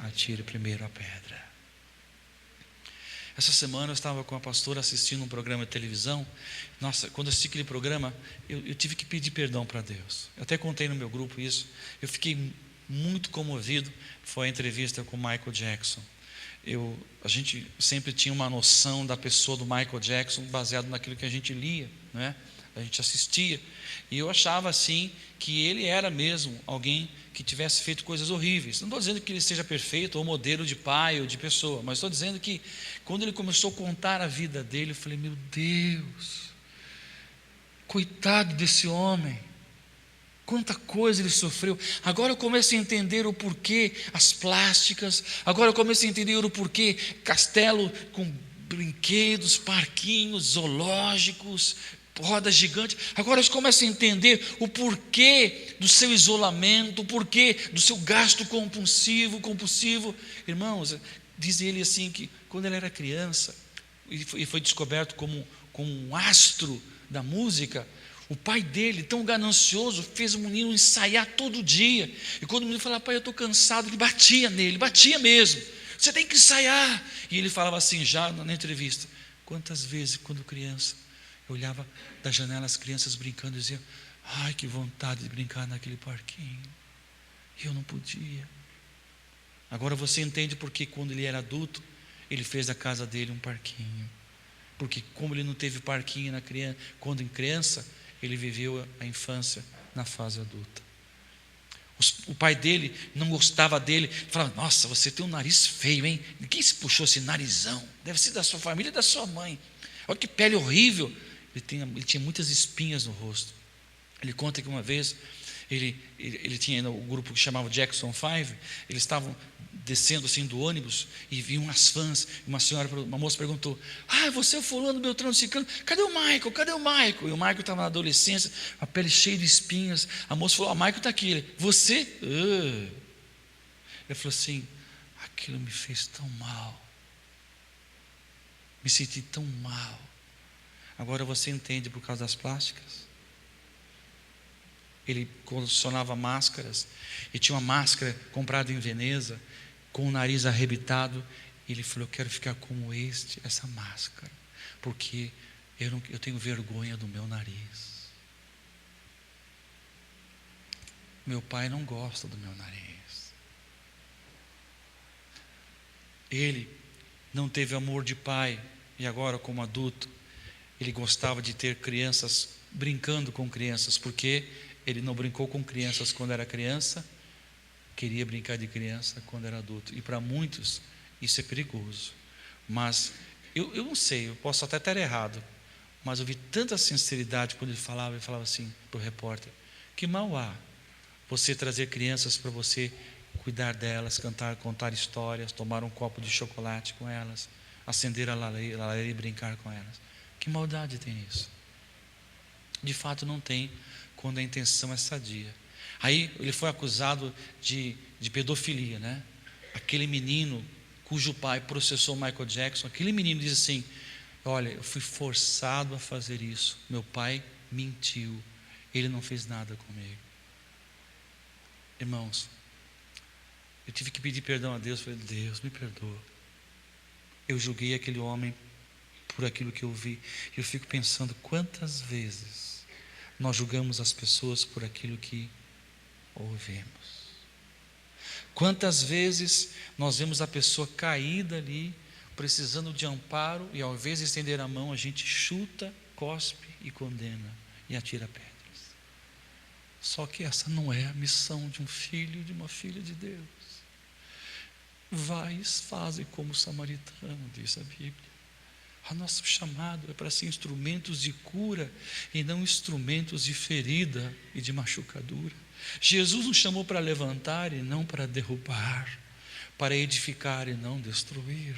atire primeiro a pedra. Essa semana eu estava com a pastora assistindo um programa de televisão. Nossa, quando eu assisti aquele programa, eu tive que pedir perdão para Deus. Eu até contei no meu grupo isso. Eu fiquei muito comovido. Foi a entrevista com o Michael Jackson. A gente sempre tinha uma noção da pessoa do Michael Jackson baseado naquilo que a gente lia, né? A gente assistia, e eu achava assim que ele era mesmo alguém que tivesse feito coisas horríveis. Não estou dizendo que ele seja perfeito ou modelo de pai ou de pessoa, mas estou dizendo que quando ele começou a contar a vida dele, eu falei: meu Deus, coitado desse homem, quanta coisa ele sofreu. Agora eu começo a entender o porquê as plásticas, agora eu começo a entender o porquê castelo com brinquedos, parquinhos, zoológicos, roda gigante. Agora eu começo a entender o porquê do seu isolamento, o porquê do seu gasto compulsivo. Irmãos, diz ele assim que quando ele era criança e foi descoberto como um astro da música, o pai dele, tão ganancioso, fez o menino ensaiar todo dia. E quando o menino falava: pai, eu estou cansado, ele batia nele, batia mesmo. Você tem que ensaiar. E ele falava assim, já na entrevista: quantas vezes, quando criança, eu olhava da janela as crianças brincando e dizia: ai, que vontade de brincar naquele parquinho. E eu não podia. Agora você entende porque quando ele era adulto, ele fez da casa dele um parquinho. Porque como ele não teve parquinho quando criança, ele viveu a infância na fase adulta. O pai dele não gostava dele, falava: nossa, você tem um nariz feio, hein? Quem se puxou esse narizão? Deve ser da sua família e da sua mãe. Olha que pele horrível. Ele tinha muitas espinhas no rosto. Ele conta que uma vez ele tinha o grupo que chamava Jackson 5. Eles estavam descendo assim do ônibus e viam umas fãs. Uma moça perguntou: ah, você é o fulano, Beltrano, Ciclano, cadê o Michael? Cadê o Michael? E o Michael estava na adolescência, a pele cheia de espinhas. A moça falou: Michael está aqui. Ele: você? Ele falou assim: aquilo me fez tão mal, me senti tão mal. Agora você entende por causa das plásticas? Ele colecionava máscaras e tinha uma máscara comprada em Veneza com o nariz arrebitado. Ele falou: eu quero ficar como essa máscara, porque eu tenho vergonha do meu nariz. Meu pai não gosta do meu nariz. Ele não teve amor de pai, e agora como adulto ele gostava de ter crianças, brincando com crianças, porque ele não brincou com crianças quando era criança, queria brincar de criança quando era adulto. E para muitos isso é perigoso. Mas eu não sei, eu posso até estar errado, mas eu vi tanta sinceridade quando ele falava assim para o repórter: que mal há você trazer crianças para você cuidar delas, contar histórias, tomar um copo de chocolate com elas, acender a lareira e brincar com elas. Que maldade tem nisso? De fato não tem, quando a intenção é sadia. Aí ele foi acusado de pedofilia, né? Aquele menino cujo pai processou Michael Jackson, aquele menino diz assim: olha, eu fui forçado a fazer isso, meu pai mentiu, ele não fez nada comigo. Irmãos, eu tive que pedir perdão a Deus. Falei: Deus, me perdoa, eu julguei aquele homem por aquilo que eu vi. Eu fico pensando quantas vezes nós julgamos as pessoas por aquilo que ouvimos. Quantas vezes nós vemos a pessoa caída ali, precisando de amparo, e ao invés de estender a mão, a gente chuta, cospe e condena e atira pedras. Só que essa não é a missão de um filho e de uma filha de Deus. Vais, faze como o samaritano, diz a Bíblia. O nosso chamado é para ser instrumentos de cura e não instrumentos de ferida e de machucadura. Jesus nos chamou para levantar e não para derrubar, para edificar e não destruir.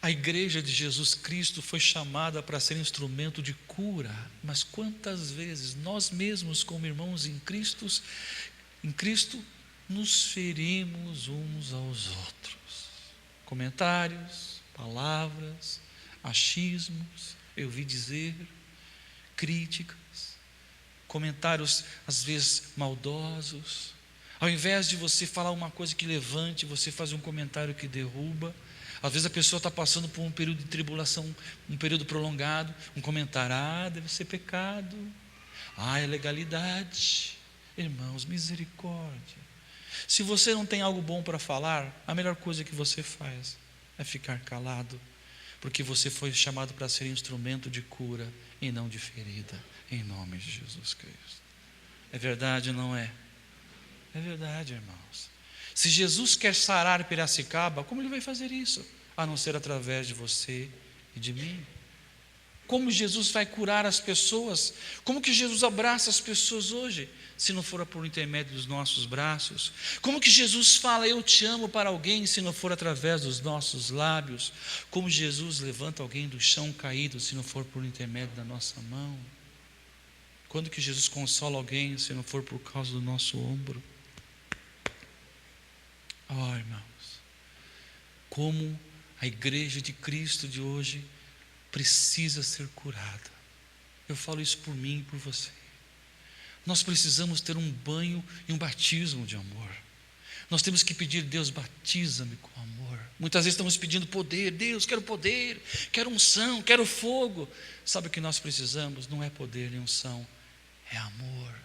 A igreja de Jesus Cristo foi chamada para ser instrumento de cura, mas quantas vezes nós mesmos, como irmãos em Cristo, nos ferimos uns aos outros. Comentários, palavras, achismos, eu ouvi dizer, críticas, comentários às vezes maldosos, Ao invés de você falar uma coisa que levante, você faz um comentário que derruba. Às vezes a pessoa está passando por um período de tribulação, um período prolongado, um comentário, deve ser pecado. É legalidade. Irmãos, misericórdia. Se você não tem algo bom para falar, a melhor coisa que você faz é ficar calado, porque você foi chamado para ser instrumento de cura e não de ferida, em nome de Jesus Cristo. É verdade ou não é? É verdade, irmãos. Se Jesus quer sarar Piracicaba, como Ele vai fazer isso? A não ser através de você e de mim. Como Jesus vai curar as pessoas? Como que Jesus abraça as pessoas hoje, se não for por intermédio dos nossos braços? Como que Jesus fala eu te amo para alguém, se não for através dos nossos lábios? Como Jesus levanta alguém do chão caído, se não for por intermédio da nossa mão? Quando que Jesus consola alguém, se não for por causa do nosso ombro? Irmãos, como a igreja de Cristo de hoje precisa ser curada. Eu falo isso por mim e por você. Nós precisamos ter um banho e um batismo de amor. Nós temos que pedir: Deus, batiza-me com amor. Muitas vezes estamos pedindo poder. Deus, quero poder, quero unção, quero fogo. Sabe o que nós precisamos? Não é poder nem unção, é amor.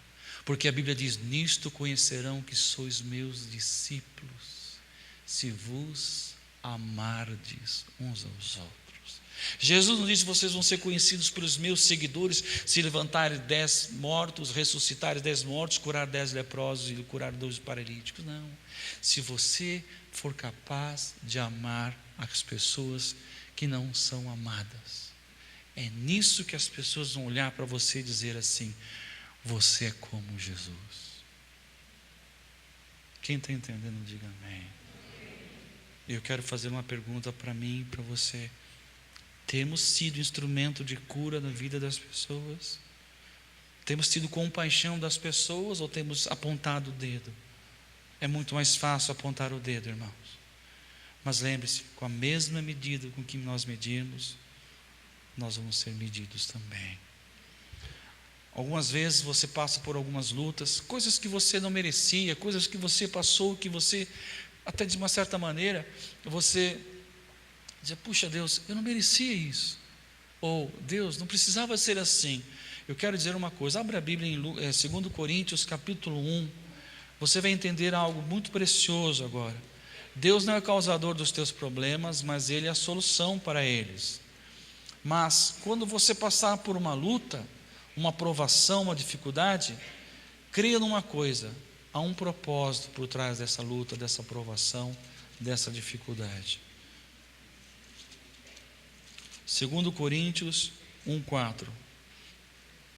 Porque a Bíblia diz: nisto conhecerão que sois meus discípulos, se vos amardes uns aos outros. Jesus não disse: vocês vão ser conhecidos pelos meus seguidores, se levantarem 10 mortos, ressuscitarem 10 mortos, curar 10 leprosos e curar 12 paralíticos. Não. Se você for capaz de amar as pessoas que não são amadas, é nisso que as pessoas vão olhar para você e dizer assim: você é como Jesus. Quem está entendendo, diga amém. Eu quero fazer uma pergunta para mim e para você. Temos sido instrumento de cura na vida das pessoas? Temos tido compaixão das pessoas ou temos apontado o dedo? É muito mais fácil apontar o dedo, irmãos. Mas lembre-se, com a mesma medida com que nós medirmos, nós vamos ser medidos também. Algumas vezes você passa por algumas lutas, coisas que você não merecia, coisas que você passou, que você, até de uma certa maneira, você dizer: puxa, Deus, eu não merecia isso. Ou, Deus, não precisava ser assim. Eu quero dizer uma coisa: abra a Bíblia em 2 Coríntios capítulo 1. Você vai entender algo muito precioso agora. Deus não é o causador dos teus problemas, mas Ele é a solução para eles. Mas, quando você passar por uma luta, uma provação, uma dificuldade, creia numa coisa: há um propósito por trás dessa luta, dessa provação, dessa dificuldade. 2 Coríntios 1:4.